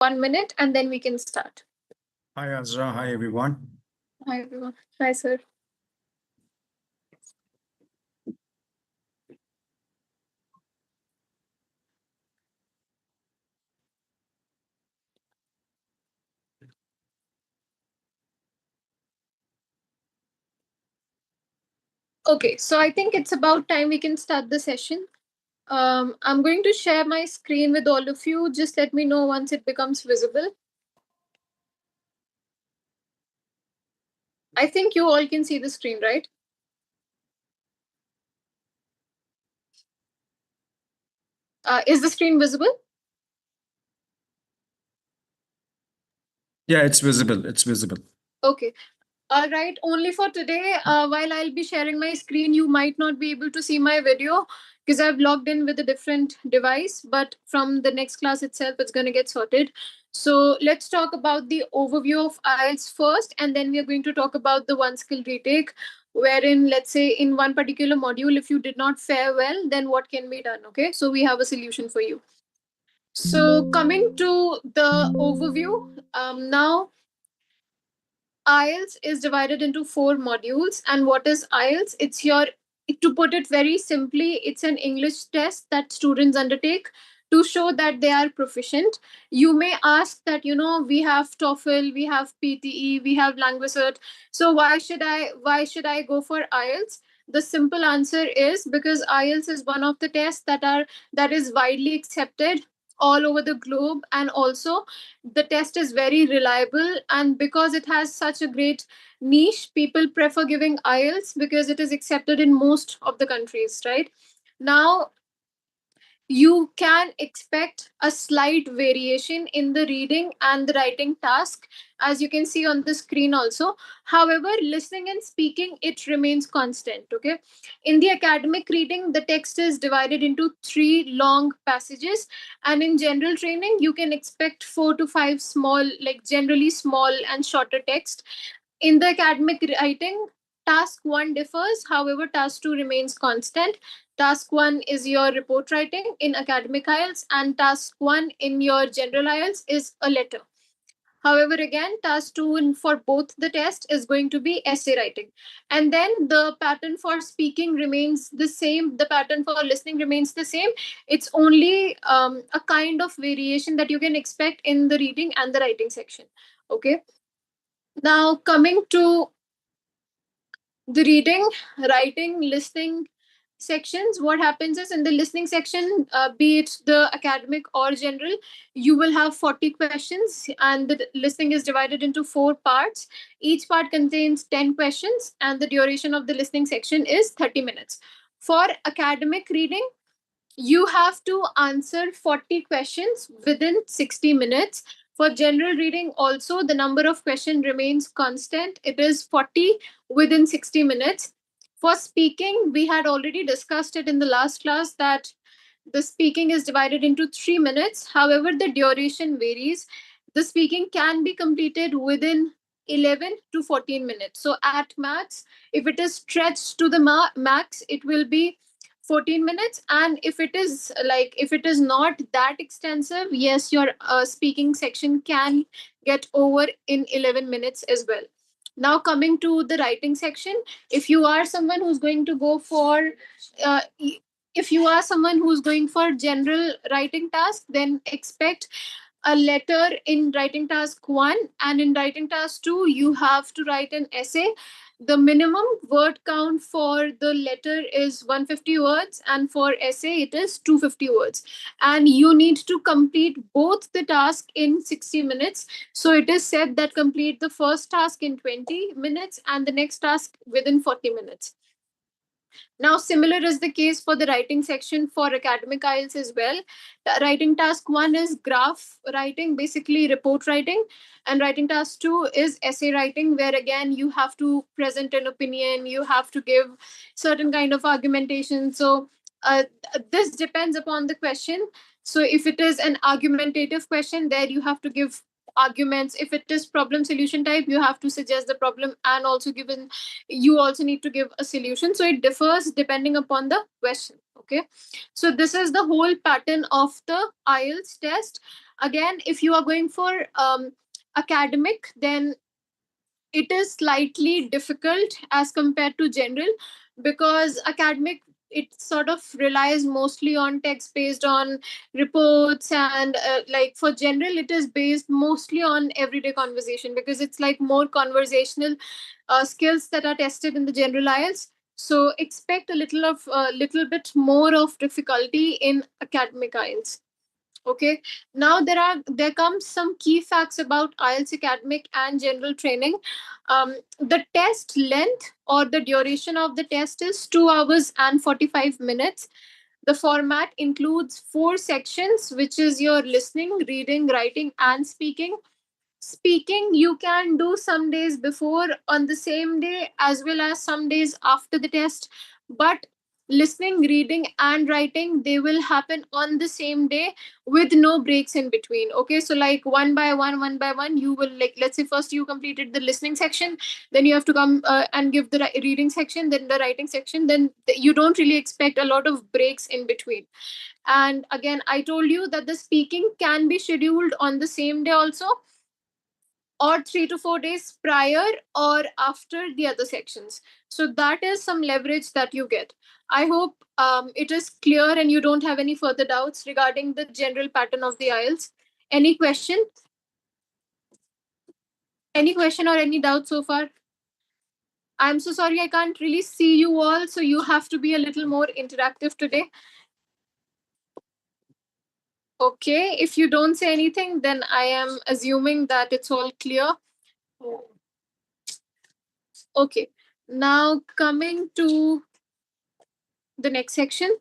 1 minute and then we can start. Hi, Azra. Hi, everyone. Hi, everyone. Hi, sir. Okay, so I think it's about time we can start the session. I'm going to share my screen with all of you. Just let me know once it becomes visible. I think you all can see the screen, right? Is the screen visible? Yeah, it's visible. It's visible. Okay. All right. Only for today, while I'll be sharing my screen, you might not be able to see my video because I've logged in with a different device. But from the next class itself, it's going to get sorted. So let's talk about the overview of IELTS first, and then we are going to talk about the one skill retake, wherein, let's say, in one particular module, if you did not fare well, then what can be done? Okay. So we have a solution for you. So coming to the overview, now IELTS is divided into 4 modules. And what is IELTS? It's your, to put it very simply, it's an English test that students undertake to show that they are proficient. You may ask that, we have TOEFL, we have PTE, we have LanguageCert. So why should I go for IELTS? The simple answer is because IELTS is one of the tests that is widely accepted all over the globe, and also the test is very reliable, and because it has such a great niche, people prefer giving IELTS because it is accepted in most of the countries, right? Now you can expect a slight variation in the reading and the writing task, as you can see on the screen also. However, listening and speaking, it remains constant. Okay, in the academic reading, the text is divided into 3 long passages, and in general training you can expect 4 to 5 small, like generally small and shorter text. In the academic writing, task 1 differs, however, task 2 remains constant. Task 1 is your report writing in academic IELTS, and task 1 in your general IELTS is a letter. However, again, task 2 for both the test is going to be essay writing. And then the pattern for speaking remains the same. The pattern for listening remains the same. It's only a kind of variation that you can expect in the reading and the writing section. Okay. Now, coming to the reading, writing, listening sections, what happens is in the listening section, be it the academic or general, you will have 40 questions, and the listening is divided into 4 parts. Each part contains 10 questions, and the duration of the listening section is 30 minutes. For academic reading, you have to answer 40 questions within 60 minutes. For general reading, also, the number of questions remains constant. It is 40 within 60 minutes. For speaking, we had already discussed it in the last class that the speaking is divided into 3 minutes. However, the duration varies. The speaking can be completed within 11 to 14 minutes. So, at max, if it is stretched to the max, it will be 14 minutes. And if it is not that extensive, yes, your speaking section can get over in 11 minutes as well. Now, coming to the writing section, if you are someone who's going to go for uh, if you are someone who's going for general writing task, then expect a letter in writing task 1, and in writing task 2 you have to write an essay. The minimum word count for the letter is 150 words, and for essay it is 250 words, and you need to complete both the task in 60 minutes. So it is said that complete the first task in 20 minutes and the next task within 40 minutes. Now, similar is the case for the writing section for academic IELTS as well. The writing task 1 is graph writing, basically report writing, and writing task 2 is essay writing, where again you have to present an opinion, you have to give certain kind of argumentation. So this depends upon the question. So if it is an argumentative question, there you have to give arguments. If it is problem solution type, you have to suggest the problem and also given you also need to give a solution. So it differs depending upon the question. Okay, so this is the whole pattern of the IELTS test. Again, if you are going for academic, then it is slightly difficult as compared to general, because academic, it sort of relies mostly on text based on reports, and like for general it is based mostly on everyday conversation, because it's like more conversational skills that are tested in the general IELTS. So expect a little bit more of difficulty in academic IELTS. Okay. Now there comes some key facts about IELTS academic and general training. The test length or the duration of the test is 2 hours and 45 minutes. The format includes 4 sections, which is your listening, reading, writing, and speaking. Speaking you can do some days before on the same day as well as some days after the test, but listening, reading, and writing, they will happen on the same day with no breaks in between. Okay, so like one by one, you will, like, let's say first you completed the listening section, then you have to come and give the reading section, then the writing section, then you don't really expect a lot of breaks in between. And again, I told you that the speaking can be scheduled on the same day also, or 3 to 4 days prior or after the other sections. So that is some leverage that you get. I hope it is clear and you don't have any further doubts regarding the general pattern of the IELTS. Any question? Any question or any doubt so far? I'm so sorry I can't really see you all, so you have to be a little more interactive today. Okay, if you don't say anything, then I am assuming that it's all clear. Okay, now coming to the next section.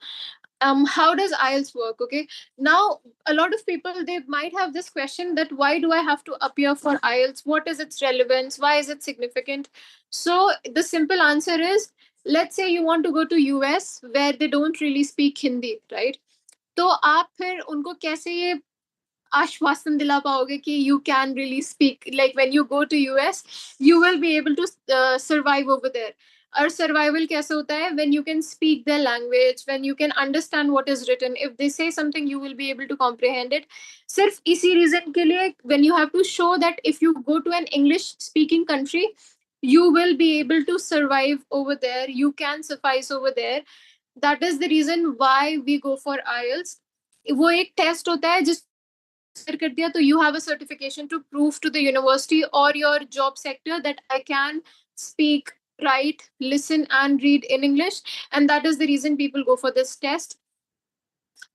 How does IELTS work? Okay, now a lot of people, they might have this question that why do I have to appear for IELTS? What is its relevance? Why is it significant? So the simple answer is, let's say you want to go to US where they don't really speak Hindi, right? तो आप फिर उनको कैसे ये आश्वासन दिला पाओगे कि you can really speak, like when you go to US you will be able to survive over there. और survival कैसे होता है? When you can speak their language, when you can understand what is written, if they say something you will be able to comprehend it. सिर्फ इसी reason के लिए, when you have to show that if you go to an English speaking country you will be able to survive over there, you can suffice over there. That is the reason why we go for IELTS. वो एक test होता है जिसको आपने clear कर दिया, तो you have a certification to prove to the university or your job sector that I can speak, write, listen, and read in English, and that is the reason people go for this test.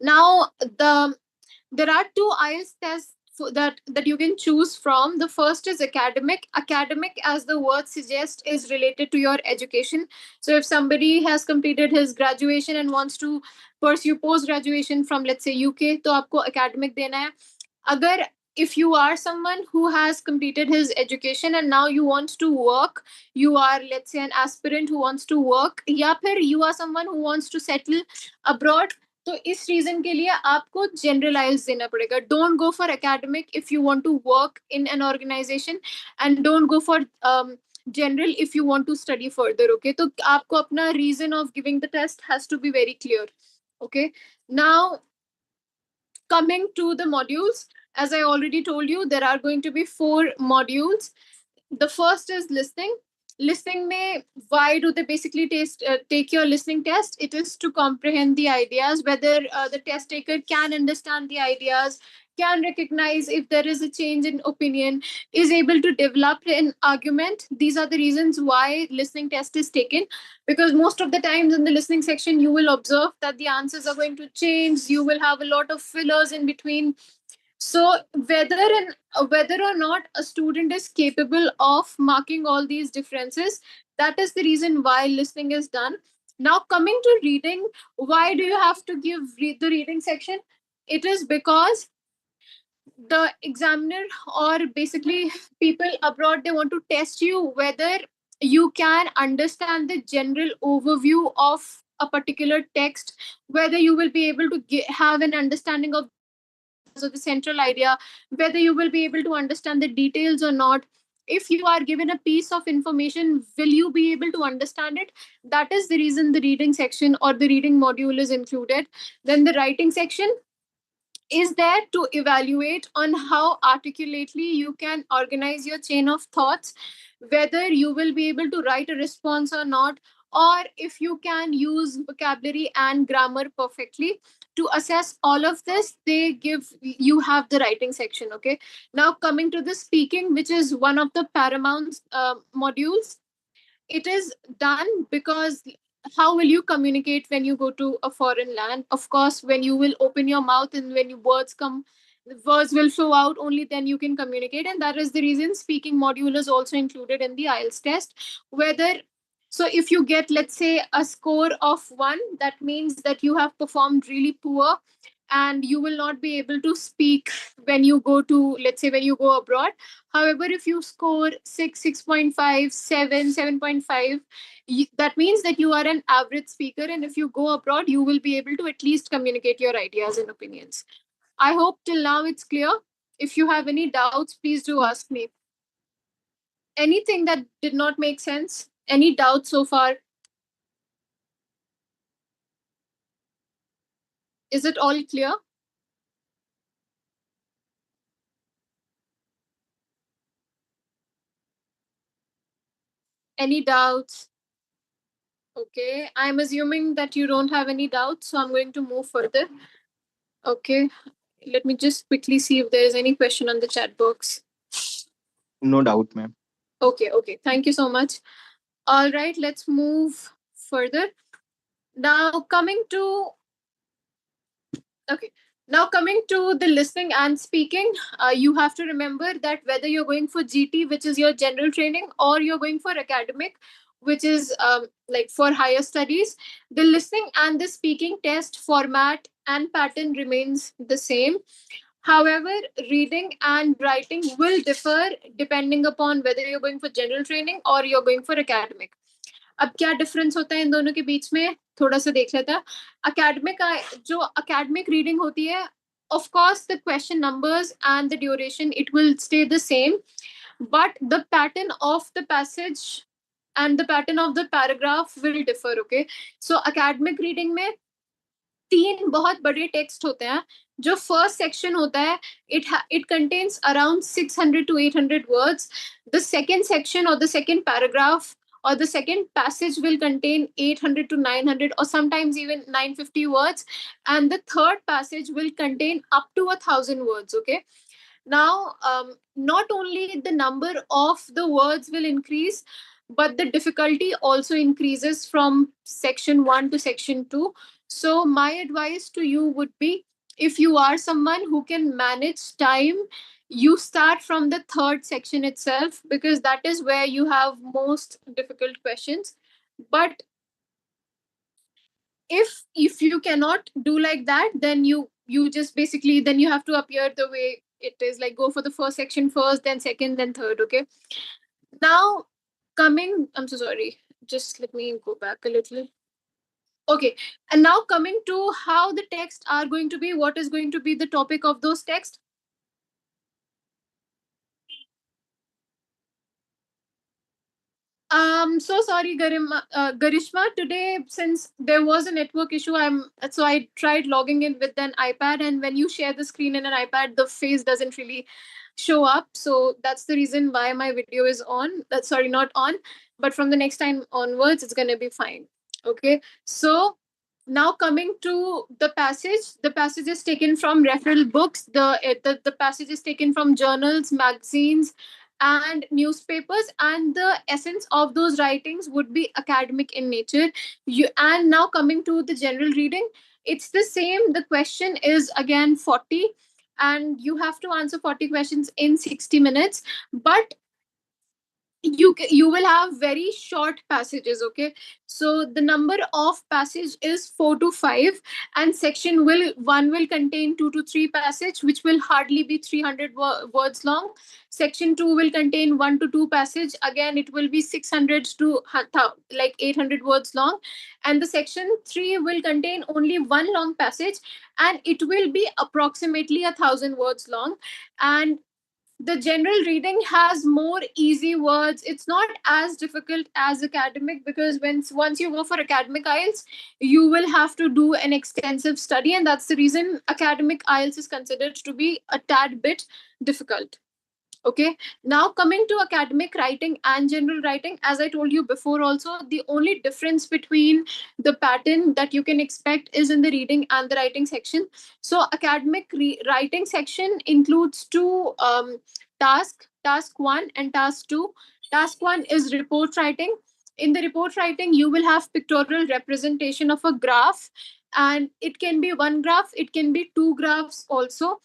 Now, there are two IELTS tests that you can choose from. The first is academic. Academic, as the word suggests, is related to your education. So if somebody has completed his graduation and wants to pursue post graduation from, let's say, UK, तो आपको academic देना है. Agar, if you are someone who has completed his education and now you want to work, you are, let's say, an aspirant who wants to work, या फिर you are someone who wants to settle abroad, तो इस reason के लिए आपको generalise देना पड़ेगा. Don't go for academic if you want to work in an organisation, and don't go for general if you want to study further. Okay, तो आपको अपना reason of giving the test has to be very clear. Okay, now coming to the modules, as I already told you, there are going to be 4 modules. The first is listening. Listening may, why do they basically take your listening test? It is to comprehend the ideas, whether the test taker can understand the ideas, can recognize if there is a change in opinion, is able to develop an argument. These are the reasons why listening test is taken, because most of the times in the listening section you will observe that the answers are going to change, you will have a lot of fillers in between. So whether or not a student is capable of marking all these differences, that is the reason why listening is done. Now coming to reading, why do you have to read the reading section? It is because the examiner, or basically people abroad, they want to test you whether you can understand the general overview of a particular text, whether you will be able to have an understanding of the main ideas or the central idea, whether you will be able to understand the details or not. If you are given a piece of information, will you be able to understand it? That is the reason the reading section or the reading module is included. Then the writing section, is there to evaluate on how articulately you can organize your chain of thoughts, whether you will be able to write a response or not, or if you can use vocabulary and grammar perfectly. To assess all of this, they give you have the writing section. Okay, now coming to the speaking, which is one of the paramount modules. It is done because how will you communicate when you go to a foreign land? Of course, when you will open your mouth and when your words come, the words will flow out, only then you can communicate. And that is the reason speaking module is also included in the IELTS test. Whether so if you get, let's say, a score of 1, that means that you have performed really poor and you will not be able to speak when you go to, let's say, when you go abroad. However, if you score 6, 6.5, 7, 7.5, that means that you are an average speaker, and if you go abroad you will be able to at least communicate your ideas and opinions. I hope till now it's clear. If you have any doubts, please do ask me. Anything that did not make sense? Any doubts so far? Is it all clear? Any doubts? Okay, I'm assuming that you don't have any doubts, so I'm going to move further. Okay, let me just quickly see if there is any question on the chat box. No doubt, ma'am. Okay, okay, thank you so much. All right, let's move further. Now, coming to Okay. Now, coming to the listening and speaking, you have to remember that whether you're going for GT, which is your general training, or you're going for academic, which is like for higher studies, the listening and the speaking test format and pattern remains the same. However, reading and writing will differ depending upon whether you're going for general training or you're going for academic. अब क्या difference होता है इन दोनों के बीच में, थोड़ा सा देख लेते हैं. अकेडमिक जो अकेडमिक रीडिंग होती है, of course the question numbers and the duration, it will stay the same, but the pattern of the passage and the pattern of the paragraph will differ. Okay, so academic reading में 3 बहुत बड़े text होते हैं. जो first section होता है, it contains around 600 to 800 words. The second section or the second paragraph or the second passage will contain 800 to 900 or sometimes even 950 words, and the third passage will contain up to 1,000 words. Okay, now not only the number of the words will increase, but the difficulty also increases from section 1 to section 2. So my advice to you would be, if you are someone who can manage time, you start from the third section itself, because that is where you have most difficult questions. But if you cannot do like that, then you just basically, then you have to appear the way it is, like go for the first section first, then second, then third. Okay, now coming, I'm so sorry, just let me go back a little. Okay, and now coming to how the texts are going to be, what is going to be the topic of those texts. So sorry, Garishma. Today, since there was a network issue, I tried logging in with an iPad, and when you share the screen in an iPad, the face doesn't really show up. So that's the reason why my video is on. Sorry, not on, but from the next time onwards, it's gonna be fine. Okay. So now coming to the passage is taken from referral books. The passage is taken from journals, magazines, and newspapers, and the essence of those writings would be academic in nature. And now coming to the general reading, it's the same. The question is again 40, and you have to answer 40 questions in 60 minutes. But you will have very short passages. Okay, so the number of passage is 4 to 5, and section will 1 will contain 2 to 3 passage, which will hardly be 300 words long. Section 2 will contain 1 to 2 passage, again it will be 600 to like 800 words long. And the section 3 will contain only one long passage, and it will be approximately 1,000 words long. And The general reading has more easy words. It's not as difficult as academic, because once you go for academic IELTS, you will have to do an extensive study, and that's the reason academic IELTS is considered to be a tad bit difficult. Okay, now coming to academic writing and general writing, as I told you before, also the only difference between the pattern that you can expect is in the reading and the writing section. So, academic writing section includes two tasks, task one and task two. Task one is report writing. In the report writing, you will have pictorial representation of a graph, and it can be one graph, it can be two graphs also.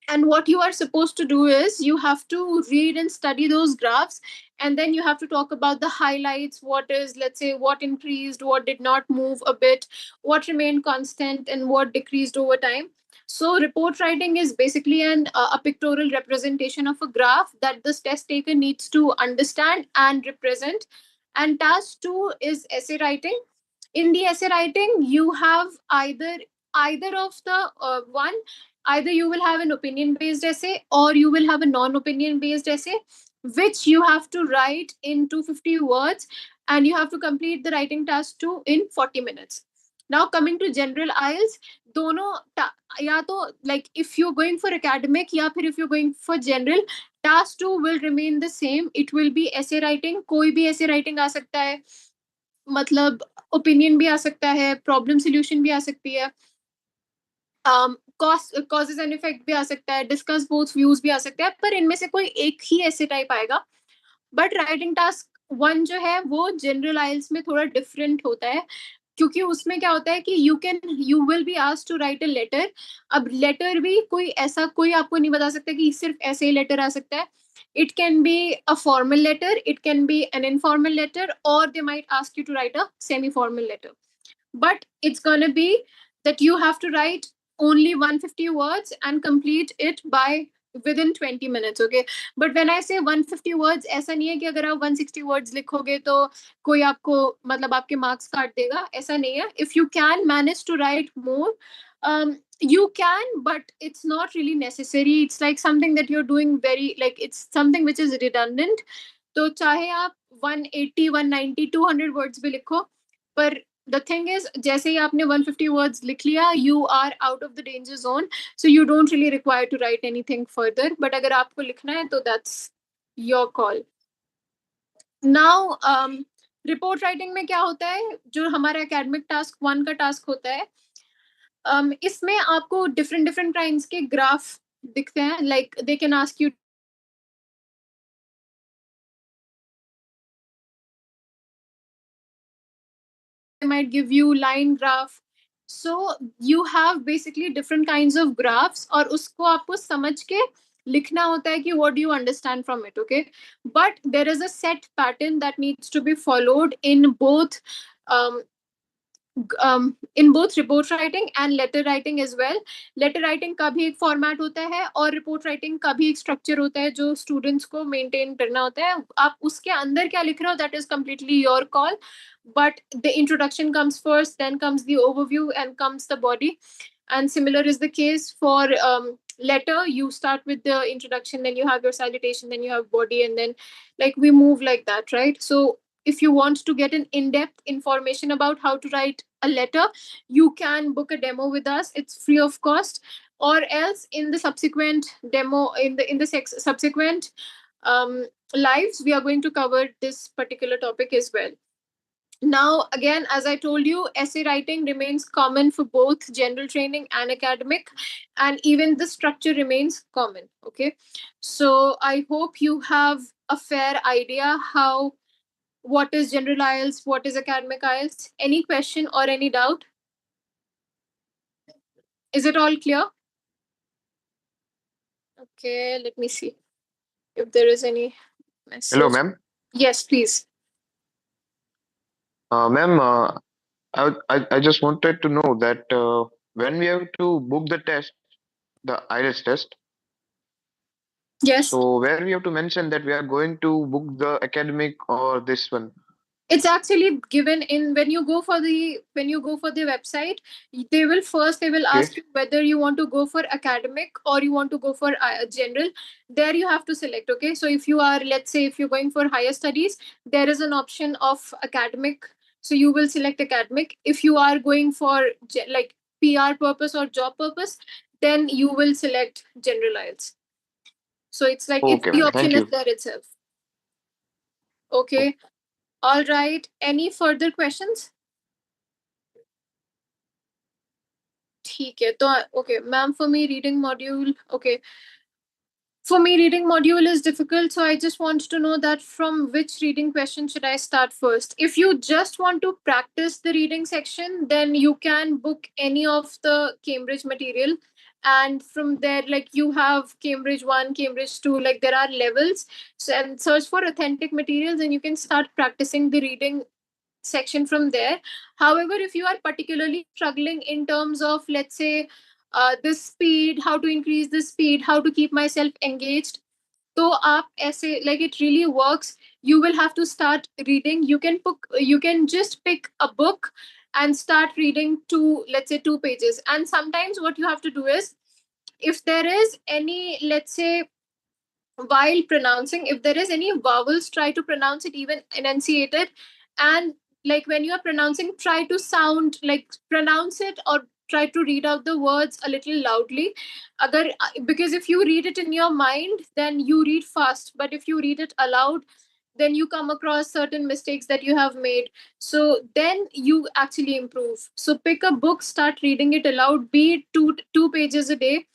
And what you are supposed to do is you have to read and study those graphs, and then you have to talk about the highlights, what is, let's say, what increased, what did not move a bit, what remained constant, and what decreased over time. So report writing is basically a pictorial representation of a graph that this test taker needs to understand and represent. And task 2 is essay writing. In the essay writing, you have either of the one, either you will have an opinion based essay or you will have a non opinion based essay, which you have to write in 250 words, and you have to complete the writing task 2 in 40 minutes. Now coming to general IELTS, दोनों या तो, like, if you're going for academic या फिर if you're going for general, task 2 will remain the same. It will be essay writing. कोई भी essay writing आ सकता है, मतलब ओपिनियन भी आ सकता है, प्रॉब्लम सॉल्यूशन भी आ सकती है, कॉजेज एंड इफेक्ट भी आ सकता है, डिस्कस बोथ व्यूज भी आ सकते हैं, पर इनमें से कोई एक ही ऐसे टाइप आएगा. बट राइटिंग टास्क वन जो है वो जनरल आइल्स में थोड़ा डिफरेंट होता है, क्योंकि उसमें क्या होता है कि you will be asked to write a letter. अब लेटर भी कोई आपको नहीं बता सकता कि सिर्फ ऐसे ही लेटर आ सकता है. It can be a formal letter, it can be an informal letter, or they might ask you to write a semi-formal letter. But it's gonna be that you have to write only 150 words and complete it by within 20 minutes. Okay, but when I say 150 words, ऐसा नहीं है कि अगर आप 160 words लिखोगे तो कोई आपको, मतलब आपके marks काट देगा, ऐसा नहीं है. If you can manage to write more, you can, but it's not really necessary. It's like something that you're doing very, like, it's something which is redundant. तो चाहे आप 180, 190, 200 words भी लिखो, पर the thing is, जैसे ही आपने 150 words लिख लिया, you are out of the danger zone, so you don't really require to write anything further. But अगर आपको लिखना है तो that's your call. Now, report writing में क्या होता है, जो हमारा एकेडमिक टास्क 1 का टास्क होता है, इसमें आपको डिफरेंट डिफरेंट काइंड्स के ग्राफ दिखते हैं. Like they can ask you, they might give you line graph. So you have basically different kinds of graphs, और उसको आपको समझ के लिखना होता है कि what do you understand from it. Okay, but there is a set pattern that needs to be followed in both um, report writing and letter writing as well. Letter writing का भी एक फॉर्मेट होता है और report writing का भी एक structure होता है जो स्टूडेंट्स को मेंटेन करना होता है. आप उसके अंदर क्या लिख रहे हो, that is completely your call, but the introduction comes first, then comes the overview, and comes the body. And similar is the case for letter. You start with the introduction, then you have your salutation, then you have body, and then, like, we move like that, right? So if you want to get an in-depth information about how to write a letter, you can book a demo with us. It's free of cost. Or else in the subsequent demo, in the subsequent lives, we are going to cover this particular topic as well. Now, again, as I told you, essay writing remains common for both general training and academic, and even the structure remains common. Okay, so I hope you have a fair idea how, what is general IELTS, what is academic IELTS. Any question or any doubt? Is it all clear? Okay, let me see if there is any message. Hello, ma'am. Yes, please. Ma'am, I just wanted to know that when we have to book the test, the IELTS test, Yes. so where we have to mention that we are going to book the academic or this one. It's actually given in when you go for the website. They will Okay. ask you whether you want to go for academic or you want to go for general. There you have to select. Okay, so if you are, let's say, if you're going for higher studies, there is an option of academic, so you will select academic. If you are going for like PR purpose or job purpose, then you will select general IELTS. So it's like Okay, the ma'am. Thank option is you. there itself. Okay. All right. Any further questions? ठीक है तो okay ma'am, for me reading module, okay, for me reading module is difficult, so I just want to know that from which reading question should I start first. If you just want to practice the reading section, then you can book any of the Cambridge material, and from there, like, you have Cambridge 1, Cambridge 2, like there are levels. So, and search for authentic materials and you can start practicing the reading section from there. However, if you are particularly struggling in terms of, let's say, the speed, how to increase the speed, how to keep myself engaged, so आप ऐसे, like, it really works. You will have to start reading. You can just pick a book and start reading two, let's say, 2 pages. And sometimes what you have to do is, if there is any, let's say, while pronouncing, if there is any vowels, try to pronounce it, even enunciate it. And like when you are pronouncing, try to sound like pronounce it, or try to read out the words a little loudly. Agar, because if you read it in your mind, then you read fast, but if you read it aloud, then you come across certain mistakes that you have made. So then you actually improve. So pick a book, start reading it aloud, be it two pages a day,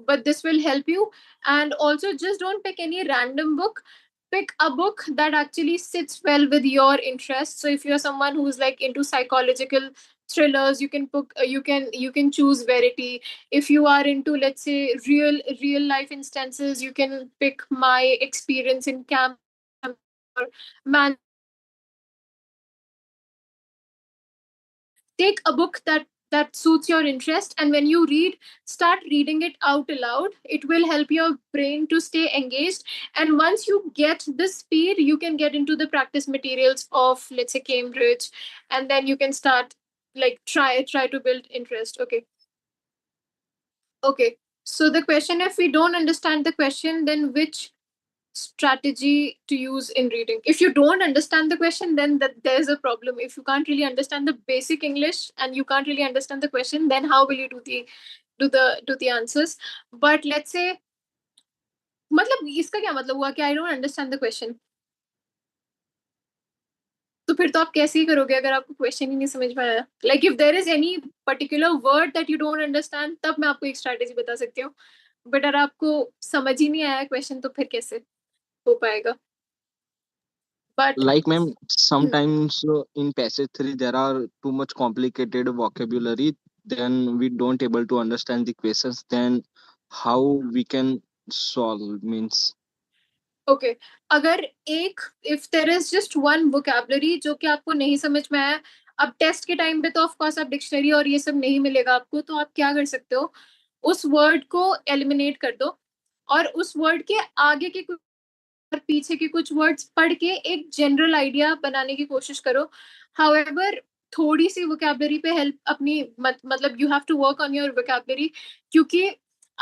but this will help you. And also, just don't pick any random book. Pick a book that actually sits well with your interests. So if you're someone who's like into psychological thrillers, you can book, you can choose Verity. If you are into, let's say, real life instances, you can pick My Experience in Camp or Man. Take a book that suits your interest, and when you read, start reading it out aloud. It will help your brain to stay engaged. And once you get the speed, you can get into the practice materials of, let's say, Cambridge, and then you can start, like, try to build interest. Okay. Okay, so the question, if we don't understand the question, then which strategy to use in reading? If you don't understand the question, then there's a problem. If you can't really understand the basic English and you can't really understand the question, then how will you do the answers? But let's say, मतलब इसका क्या मतलब हुआ कि I don't understand the question? तो फिर तो आप कैसे ही करोगे अगर आपको क्वेश्चन ही नहीं समझ में आया? Like if there is any particular word that you don't understand, तब मैं आपको एक strategy बता सकती हूँ. But अगर आपको समझ ही नहीं आया क्वेश्चन, तो फिर कैसे हो पाएगा? But Like, ma'am, sometimes in passage 3 there are too much complicated vocabulary. Then we don't able to understand the questions. Then how we can solve means. Okay, अगर एक, if there is just one vocabulary जो कि आपको नहीं समझ में आया, अब टेस्ट के टाइम पे तो ऑफ कोर्स आप डिक्शनरी और ये सब नहीं मिलेगा आपको, तो आप क्या कर सकते हो, उस वर्ड को एलिमिनेट कर दो, और उस वर्ड के आगे के कुछ और पीछे के कुछ वर्ड्स पढ़ के एक जनरल आइडिया बनाने की कोशिश करो. हाउएवर, थोड़ी सी वोकेबलरी पे हेल्प अपनी मतलब you have to work on your vocabulary, क्योंकि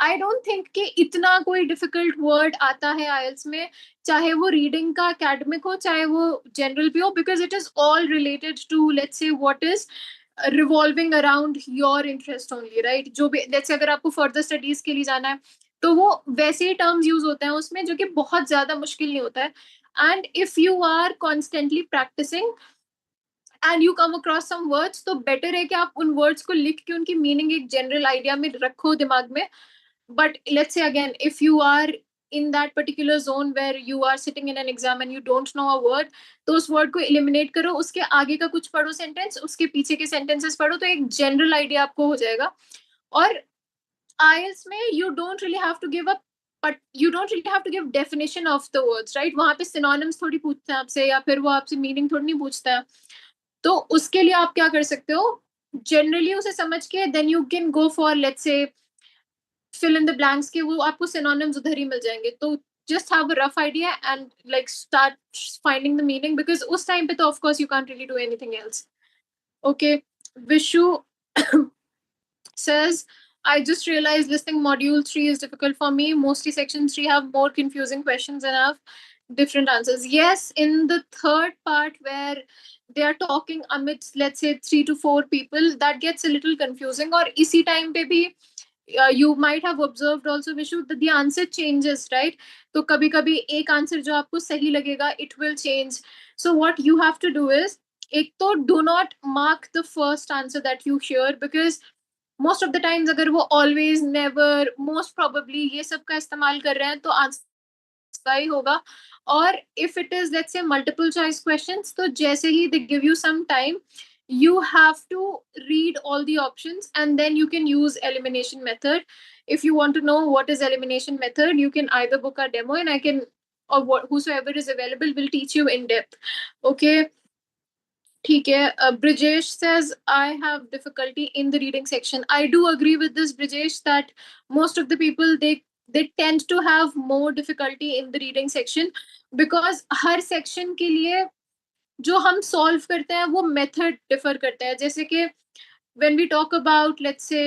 आई डोंट थिंक कि इतना कोई डिफिकल्ट वर्ड आता है आइल्स में, चाहे वो रीडिंग का एकेडमिक हो, चाहे वो जनरल भी हो, because it is all related to, let's say, what is revolving around your interest only, right? जो भी, लेट्स से, अगर आपको फर्दर स्टडीज के लिए जाना है, तो वो वैसे ही टर्म्स यूज होते हैं उसमें, जो कि बहुत ज्यादा मुश्किल नहीं होता है. And if you are constantly practising and you come across some words, तो बेटर है कि आप उन वर्ड्स को लिख के उनकी मीनिंग एक जनरल आइडिया में रखो दिमाग में. But let's say again, if you are in that particular zone where you are sitting in an exam and you don't know a word, तो उस word को eliminate करो, उसके आगे का कुछ पढ़ो सेंटेंस, उसके पीछे के sentences पढ़ो, तो एक general idea आपको हो जाएगा. और IELTS में you don't really have to give up, but you don't really have to give definition of the words, right? वहाँ पे synonyms थोड़ी पूछते हैं आपसे, या फिर वो आपसे meaning थोड़ी नहीं पूछता है. तो उसके लिए आप क्या कर सकते हो, generally उसे समझ के then you can go for, let's say, fill in the blanks के वो आपको synonyms उधर ही मिल जाएंगे. तो just have a rough idea and like start finding the meaning, because us time pe to of course you can't really do anything else. Okay, Vishu says, I just realized listening module 3 is difficult for me. Mostly section 3 have more confusing questions and have different answers. Yes, in the third part where they are talking amidst, let's say, 3 to 4 people, that gets a little confusing. Or isi time pe bhi, you might have observed also, Vishu, that the answer changes, right? So kabhi kabhi ek answer jo aapko sahi lagega, it will change. So what you have to do is, ek to do not mark the first answer that you hear, because most of the times अगर वो always never most probably ये सब का इस्तेमाल कर रहे हैं तो आंसर ही होगा. और if it is let's say multiple choice questions, तो जैसे ही they give you some time, you have to read all the options and then you can use elimination method. If you want to know what is elimination method, you can either book a demo and I can, or whosoever is available will teach you in depth. Okay. ठीक है. Brijesh says, I have difficulty in the reading section. I do agree with this, Brijesh, that most of the people, they tend to have more difficulty in the reading section, because her section के लिए जो हम solve करते हैं वो method differ करता है. जैसे कि when we talk about, let's say,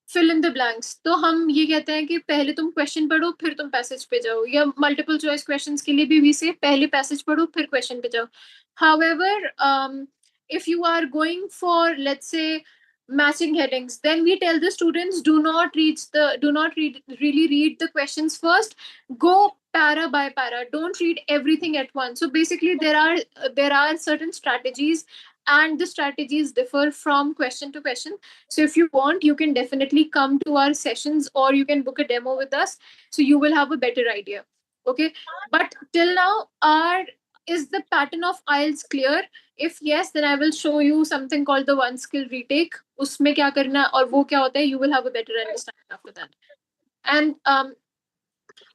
fill in the blanks, तो हम ये कहते हैं कि पहले तुम क्वेश्चन पढ़ो फिर तुम पैसेज पे जाओ, या मल्टीपल चॉइस क्वेश्चंस के लिए भी वी से पहले पैसेज पढ़ो फिर क्वेश्चन पे जाओ. However, if you are going for, let's say, matching headings, then we tell the students, do not really read the questions first. Go para by para, don't read everything at once. So basically there are certain strategies, and the strategies differ from question to question. So if you want, you can definitely come to our sessions or you can book a demo with us. So you will have a better idea. Okay. But till now, is the pattern of IELTS clear? If yes, then I will show you something called the one skill retake. उसमें क्या करना है और वो क्या होता है, you will have a better understanding after that. And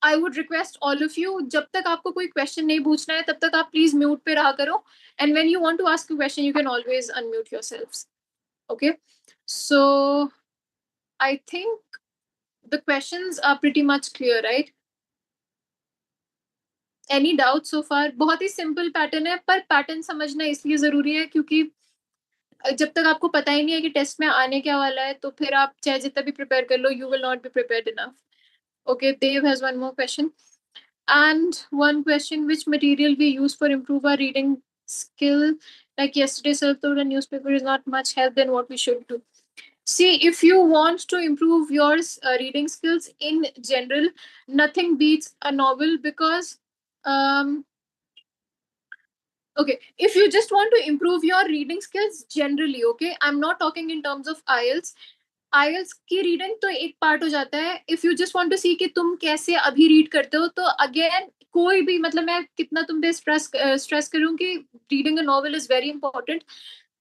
I would request all of you, जब तक आपको कोई question नहीं पूछना है, तब तक आप please mute पे रहा करो. And when you want to ask a question, you can always unmute yourselves. Okay. So I think the questions are pretty much clear, right? Any doubts so far? बहुत ही simple pattern है, पर pattern समझना इसलिए जरूरी है क्योंकि जब तक आपको पता ही नहीं है कि टेस्ट में आने क्या वाला है, तो फिर आप चाहे जितना भी प्रिपेयर कर लो, you will not be prepared enough. Okay, Dave has one more question. And one question, which material we use for improve our reading skill? Like yesterday, self-taught and newspaper is not much help than what we should do. See, if you want to improve your reading skills in general, nothing beats a novel, because okay, if you just want to improve your reading skills generally, okay, I'm not talking in terms of IELTS. IELTS की reading तो एक part हो जाता है. If you just want to see कि तुम कैसे अभी रीड करते हो, तो अगेन कोई भी, मतलब मैं कितना तुम पे स्ट्रेस करूं कि reading a novel is very important.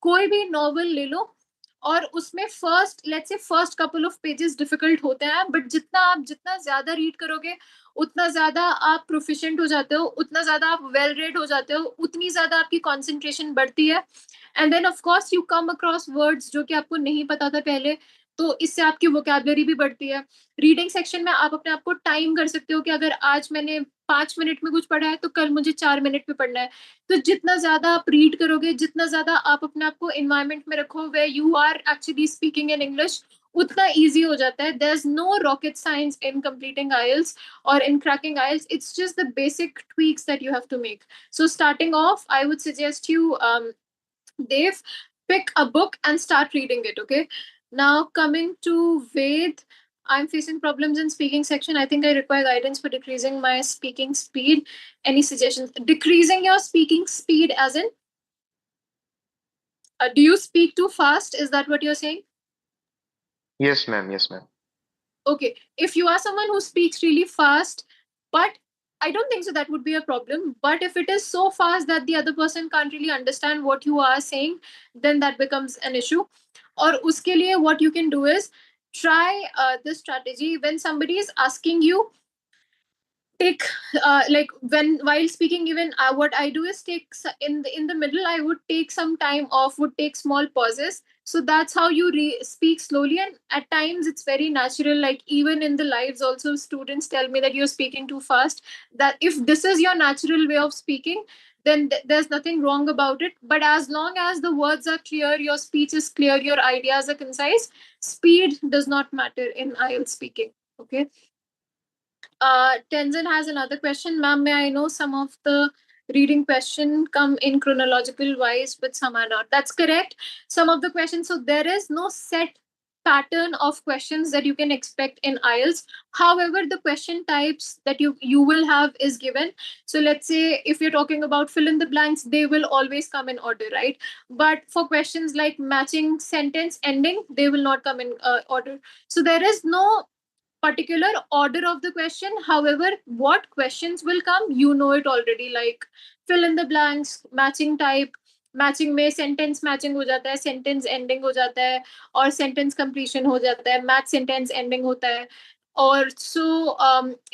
कोई भी नॉवेल ले लो और उसमें first couple of pages difficult होते हैं, बट जितना ज्यादा रीड करोगे, उतना ज्यादा आप प्रोफिशिएंट हो जाते हो, उतना ज्यादा आप वेल रेड हो जाते हो, उतनी ज्यादा आपकी कंसंट्रेशन बढ़ती है. And then of course you come across words जो कि आपको नहीं पता था पहले, तो इससे आपकी वोकैबुलरी भी बढ़ती है. रीडिंग सेक्शन में आप अपने आप को टाइम कर सकते हो कि अगर आज मैंने 5 मिनट में कुछ पढ़ा है तो कल मुझे 4 मिनट में पढ़ना है. तो जितना ज्यादा आप रीड करोगे, जितना ज्यादा आप अपने आप को इन्वायरमेंट में रखो where you are actually speaking in English, उतना इजी हो जाता है. There is no rocket science in completing IELTS और in cracking IELTS. It's just the basic tweaks that you have to make. So starting off, I would suggest you, Dave, pick a book and start reading it. Okay. Now coming to Ved, I'm facing problems in speaking section. I think I require guidance for decreasing my speaking speed. Any suggestions? Decreasing your speaking speed, as in, do you speak too fast? Is that what you're saying? Yes, ma'am. Yes, ma'am. Okay. If you are someone who speaks really fast, but I don't think so that would be a problem. But if it is so fast that the other person can't really understand what you are saying, then that becomes an issue. Or uske liye, what you can do is try this strategy. When somebody is asking you, take like when while speaking, even what I do is take in the middle, I would take some time off, would take small pauses. So that's how you speak slowly, and at times it's very natural. Like even in the lives also, students tell me that you're speaking too fast. That if this is your natural way of speaking, then there's nothing wrong about it. But as long as the words are clear, your speech is clear, your ideas are concise, speed does not matter in IELTS speaking. Okay. Tenzin has another question. Ma'am, may I know some of the reading question come in chronological wise, but some are not? That's correct. Some of the questions, so there is no set pattern of questions that you can expect in IELTS. However, the question types that you will have is given. So let's say if you're talking about fill in the blanks, they will always come in order, right? But for questions like matching sentence ending, they will not come in order. So there is no particular order of the question. However, what questions will come, you know it already. Like fill in the blanks, matching type, matching में sentence matching हो जाता है, sentence ending हो जाता है, और sentence completion हो जाता है, मैच सेंटेंस एंडिंग होता है, और so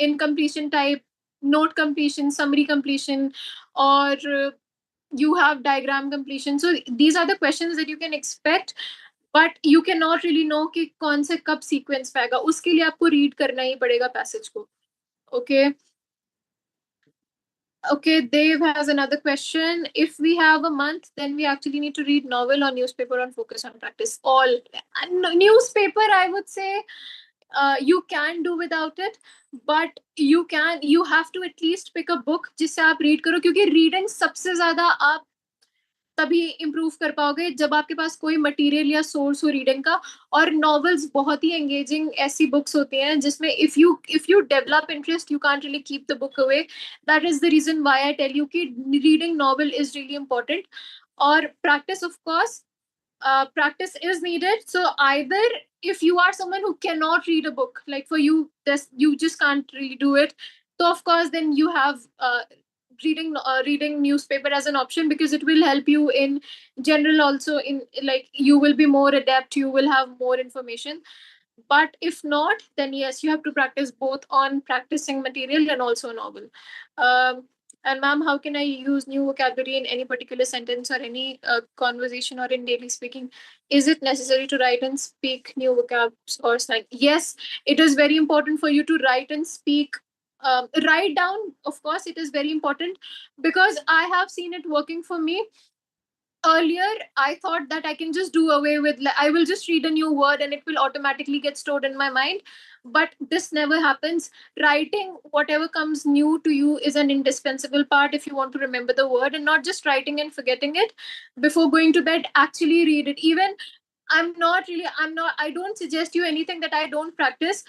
in completion type note completion, summary completion, और you have diagram completion. So these are the questions that you can expect, but you can not really know कि कौन से कब सीक्वेंस पे आएगा. उसके लिए आपको रीड करना ही पड़ेगा पैसेज को. Okay. Okay, Dave has another question. If we have a month, then we actually need to read novel or newspaper and focus on practice. All newspaper, I would say, you can do without it, but you have to at least pick a book जिससे आप read करो, क्योंकि reading सबसे ज्यादा आप तभी improve कर पाओगे जब आपके पास कोई मटेरियल या सोर्स हो रीडिंग का. और नॉवेल्स बहुत ही एंगेजिंग ऐसी बुक्स होती हैं जिसमें if you develop interest, you can't really keep the book away. That is the reason why I tell you कि reading novel is really important. और practice, of course, practice is needed. So either if you are someone who cannot read a book, like for you this you just can't really do it, so of course then you have reading newspaper as an option, because it will help you in general also. In like you will be more adept, you will have more information. But if not, then yes, you have to practice both on practicing material and also novel. And ma'am, how can I use new vocabulary in any particular sentence or any conversation or in daily speaking? Is it necessary to write and speak new vocabs or slang? Yes, it is very important for you to write and speak. Write down, of course, it is very important, because I have seen it working for me. Earlier I thought that I can just do away with, I will just read a new word and it will automatically get stored in my mind. But this never happens. Writing whatever comes new to you is an indispensable part if you want to remember the word, and not just writing and forgetting it. Before going to bed, actually read it. Even I don't suggest you anything that I don't practice.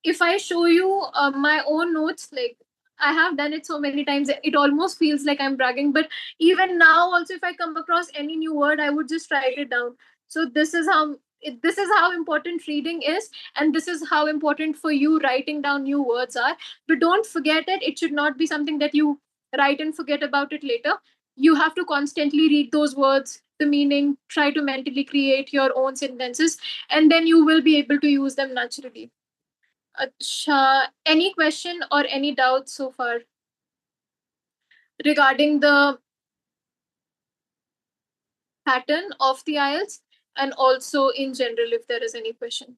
If I show you my own notes, like I have done it so many times, it almost feels like I'm bragging. But even now also, if I come across any new word, I would just write it down. So this is how important reading is, and this is how important for you writing down new words are. But don't forget it. It should not be something that you write and forget about it later. You have to constantly read those words, the meaning, try to mentally create your own sentences, and then you will be able to use them naturally. Acha, any question or any doubts so far regarding the pattern of the IELTS, and also in general, if there is any question?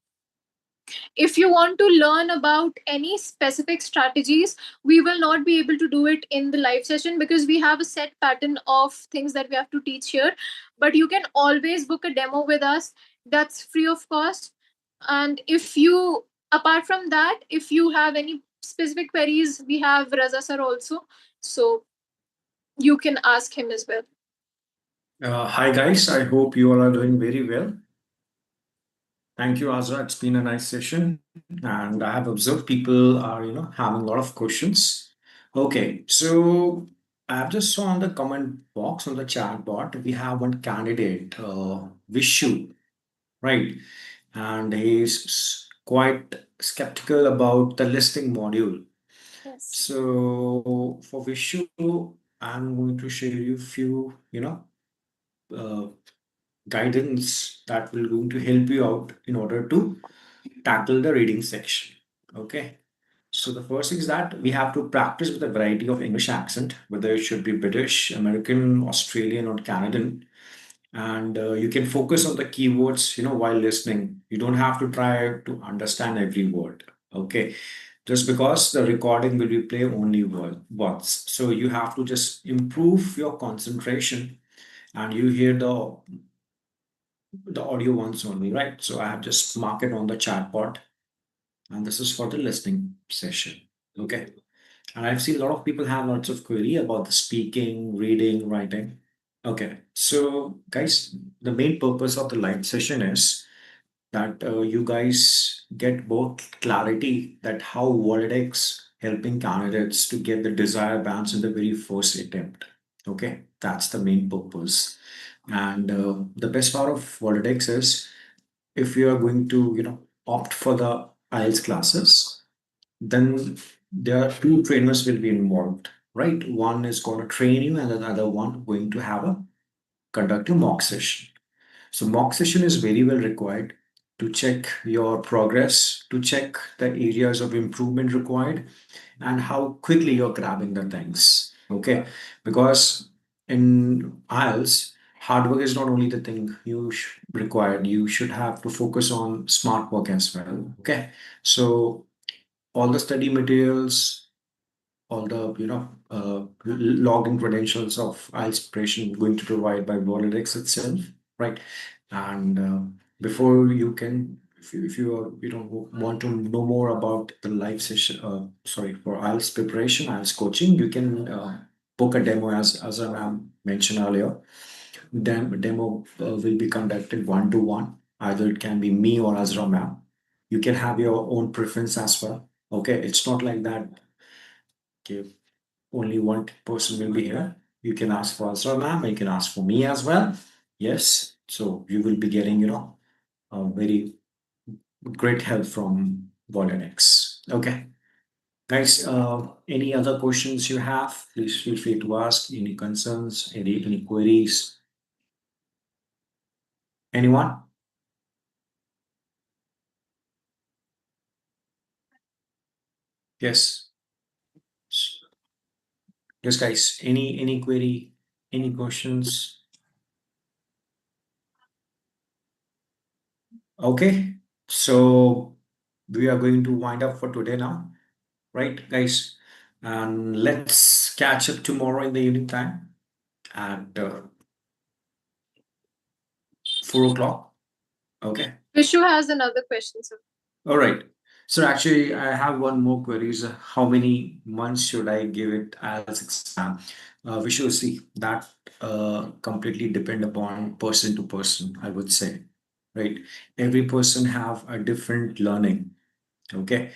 If you want to learn about any specific strategies, we will not be able to do it in the live session because we have a set pattern of things that we have to teach here. But you can always book a demo with us. That's free of cost. And if you, apart from that, if you have any specific queries, we have Raza sir also. So you can ask him as well. Hi guys, I hope you all are doing very well. Thank you, Azra. It's been a nice session, and I have observed people are, having a lot of questions. Okay, so I've just saw on the comment box on the chat bot, we have one candidate, Vishu, right? And he's quite skeptical about the listing module. Yes. So for Vishu, I'm going to share you few, uh, guidance that will going to help you out in order to tackle the reading section. Okay. So the first thing is that we have to practice with a variety of English accent, whether it should be British, American, Australian, or Canadian. And you can focus on the keywords, while listening. You don't have to try to understand every word. Okay. Just because the recording will be play only words. So you have to just improve your concentration and you hear the audio ones only, right? So I have just marked it on the chat board, and this is for the listening session. Okay. And I've seen a lot of people have lots of query about the speaking, reading, writing. Okay. So, guys, the main purpose of the live session is that you guys get both clarity that how Volatics helping candidates to get the desired bands in the very first attempt. Okay, that's the main purpose. And the best part of Volatics is if you are going to, opt for the IELTS classes, then there are two trainers will be involved, right? One is going to train you, and the other one going to have a conduct a mock session. So mock session is very well required to check your progress, to check the areas of improvement required, and how quickly you're grabbing the things. Okay, because in IELTS, hard work is not only the thing you required. You should have to focus on smart work as well. Okay, so all the study materials, all the login credentials of IELTS preparation going to provide by Volatics itself, right? And before you can, if you are, want to know more about the live session, sorry, for IELTS preparation, IELTS coaching, you can book a demo as I mentioned earlier. Demo will be conducted one to one. Either it can be me or Azra ma'am. You can have your own preference as well. Okay, it's not like that. Okay, only one person will be here. You can ask for Azra ma'am. You can ask for me as well. Yes. So you will be getting, a very great help from Volunix. Okay. Guys, any other questions you have, please feel free to ask. Any concerns, any queries? Anyone? Yes. Yes, guys. Any query? Any questions? Okay. So we are going to wind up for today now, right, guys? And let's catch up tomorrow in the evening time at 4 o'clock. Okay. Vishu has another question, sir. All right. So actually, I have one more query. Is how many months should I give it as exam? We should see that completely depend upon person to person, I would say, right? Every person have a different learning. Okay,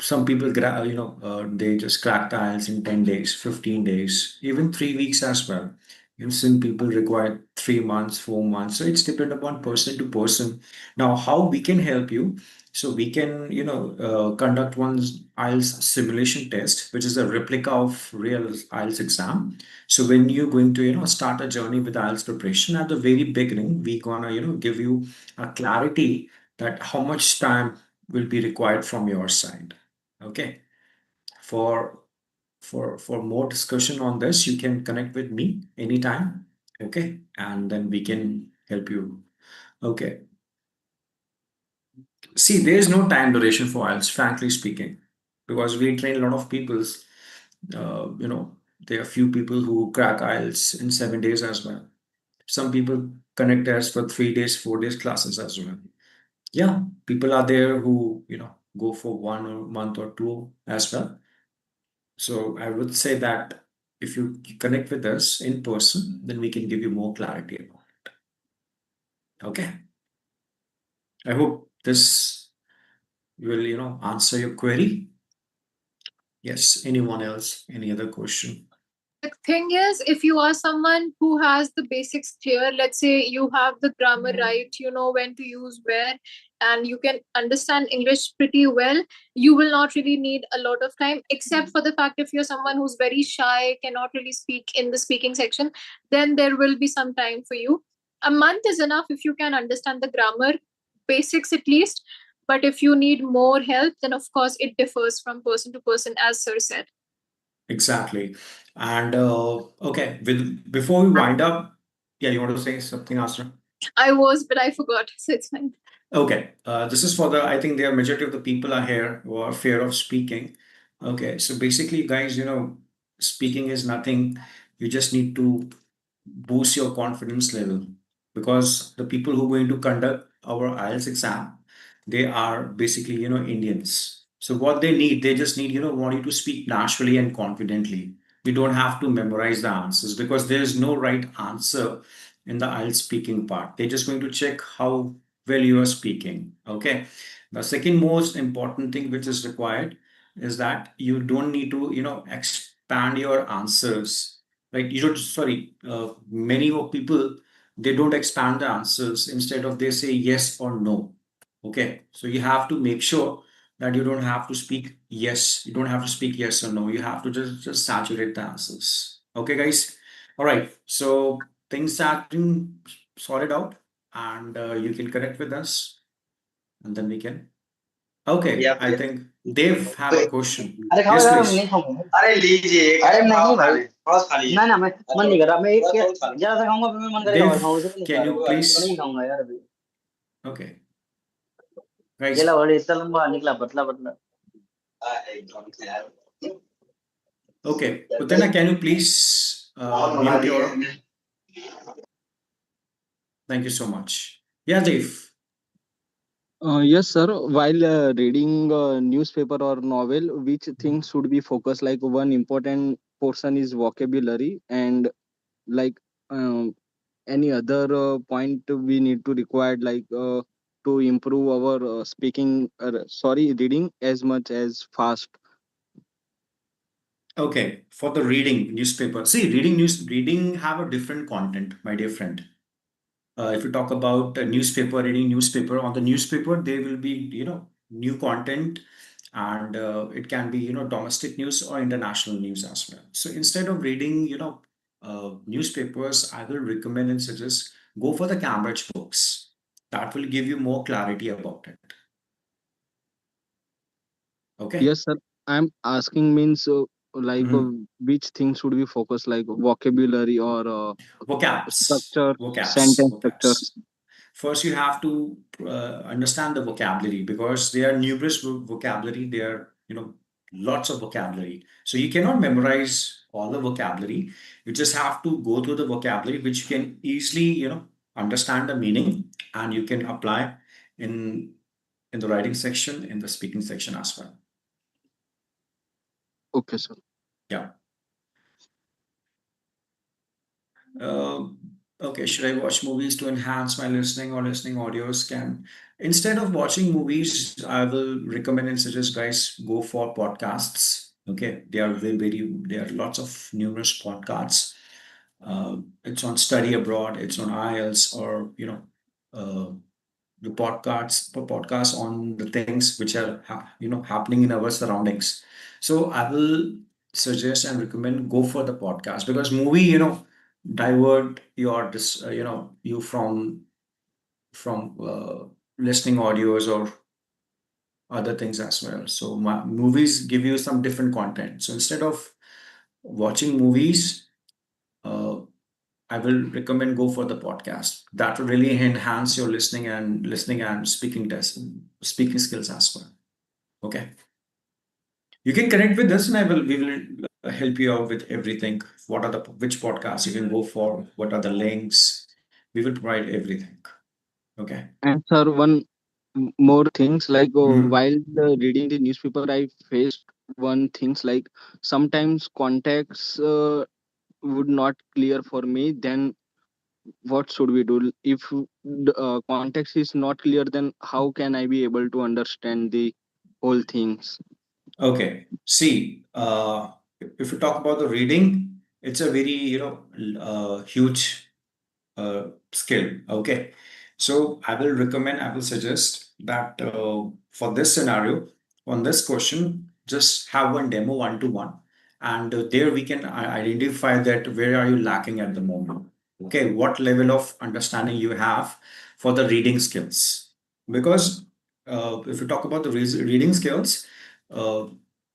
some people they just crack the IELTS in 10 days, 15 days, even 3 weeks as well. Some people require 3 months, 4 months. So it's depend upon person to person. Now, how we can help you? So we can, conduct one's IELTS simulation test, which is a replica of real IELTS exam. So when you're going to, start a journey with IELTS preparation at the very beginning, we gonna, give you a clarity that how much time will be required from your side. Okay. For for more discussion on this, you can connect with me anytime. Okay, and then we can help you. Okay. See, there is no time duration for IELTS, frankly speaking, because we train a lot of people's. There are few people who crack IELTS in 7 days as well. Some people connect us for 3 days, 4 days classes as well. Yeah, people are there who go for 1 month or two as well. So I would say that if you connect with us in person, then we can give you more clarity about it. Okay. I hope this will answer your query. Yes. Anyone else? Any other question? The thing is, if you are someone who has the basics clear, let's say you have the grammar right, you know when to use where, and you can understand English pretty well, you will not really need a lot of time, except for the fact if you're someone who's very shy, cannot really speak in the speaking section, then there will be some time for you. A month is enough if you can understand the grammar basics at least. But if you need more help, then of course it differs from person to person, as sir said. Exactly. And okay, before we wind up, yeah, you want to say something, Asra? I was, but I forgot, so it's fine. Okay, this is for the, I think the majority of the people are here who are fear of speaking. Okay, so basically, guys, speaking is nothing. You just need to boost your confidence level because the people who are going to conduct our IELTS exam, they are basically, Indians. So what they need, they just need, want you to speak naturally and confidently. You don't have to memorize the answers because there is no right answer in the IELTS speaking part. They're just going to check how well you are speaking. Okay. The second most important thing which is required is that you don't need to, expand your answers. Like you don't, sorry, many of people, they don't expand the answers. Instead of they say yes or no. Okay. So you have to make sure that you don't have to speak yes. You don't have to speak yes or no. You have to just saturate the answers. Okay, guys. All right. So things have been sorted out and you can connect with us and then we can. Okay. I think Dave have a question. अरे खाओ Yes, यार, मैं नहीं please. खाऊंगा। अरे लीजिए, अरे नहीं भाई, थोड़ा खा लीजिए। ना ना, मैं मन नहीं कर रहा, मैं एक ज्यादा सा खाऊंगा, फिर मैं मन करेगा और खाऊं, Dave, उसे नहीं खा can रहा you हूँ, तो नहीं please? खाऊंगा यार अभी। Okay. ये ला Guys, बड़े इतना लंबा निकला, पतला पतला। okay. Utena, can you please mute your. Thank you so much. Yeah, Dave. Yes, sir. While reading newspaper or novel, which things should be focused? Like one important portion is vocabulary, and like um, any other point we need to require, like to improve our speaking. Sorry, reading as much as fast. Okay. For the reading newspaper. See, reading have a different content, my dear friend. If you talk about reading newspaper, on the newspaper, there will be, new content and it can be, domestic news or international news as well. So instead of reading, newspapers, I will recommend and suggest go for the Cambridge books. That will give you more clarity about it. Okay. Yes, sir. I'm asking means like Mhm. which things should we focus, like vocabulary or structure, sentence Vocabs. structures. First, you have to understand the vocabulary because they are numerous vocabulary. They are, lots of vocabulary. So you cannot memorize all the vocabulary. You just have to go through the vocabulary, which you can easily, understand the meaning and you can apply in in the writing section, in the speaking section as well. Okay, sir. Yeah. Uh, okay, should I watch movies to enhance my listening or listening audios? Instead of watching movies, I will recommend and suggest guys go for podcasts. Okay, there are lots of numerous podcasts. It's on study abroad, it's on IELTS, or uh, the podcasts on the things which are happening in our surroundings. So I will suggest and recommend go for the podcast because movie divert your this you from listening audios or other things as well. So movies give you some different content. So instead of watching movies, uh, I will recommend go for the podcast. That will really enhance your listening and speaking skills as well. Okay. You can connect with us and we will help you out with everything. What are the which podcasts you can go for? What are the links? We will provide everything. Okay. And sir, one more things, like Mhm. while reading the newspaper, I faced one things like sometimes contacts would not clear for me. Then what should we do? If the context is not clear, then how can I be able to understand the whole things? Okay. See, if you talk about the reading, it's a very, huge skill. Okay. So I will suggest that for this scenario, on this question, just have one demo one to one. And there we can identify that where are you lacking at the moment. Okay. What level of understanding you have for the reading skills. Because if you talk about the reading skills, uh,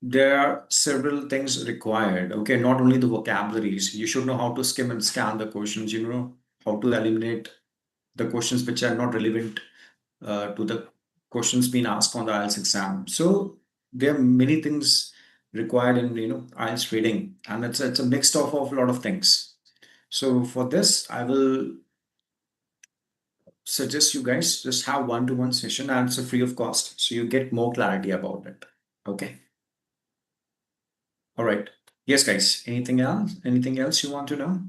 there are several things required. Okay, not only the vocabularies. You should know how to skim and scan the questions. You know how to eliminate the questions which are not relevant to the questions being asked on the IELTS exam. So there are many things required in IELTS reading, and it's a mixed of a lot of things. So for this, I will suggest you guys just have one-to-one session, and it's a free of cost, so you get more clarity about it. Okay. All right. Yes, guys. Anything else? Anything else you want to know?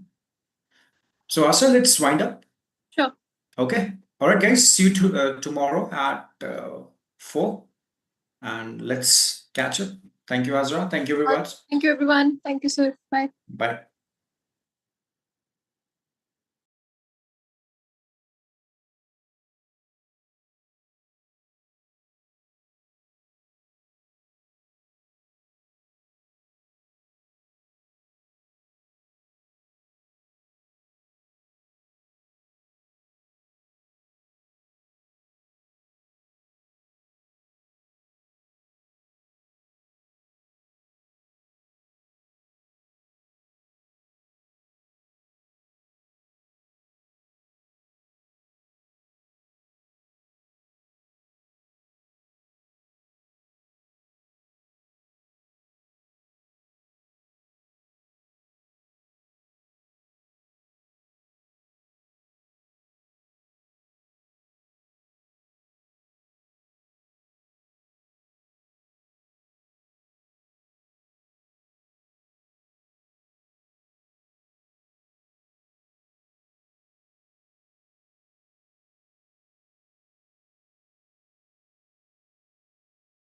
So Asa, let's wind up. Sure. Okay. All right, guys. See you tomorrow at 4, and let's catch up. Thank you, Azra. Thank you, everyone. Thank you, everyone. Thank you, sir. Bye. Bye.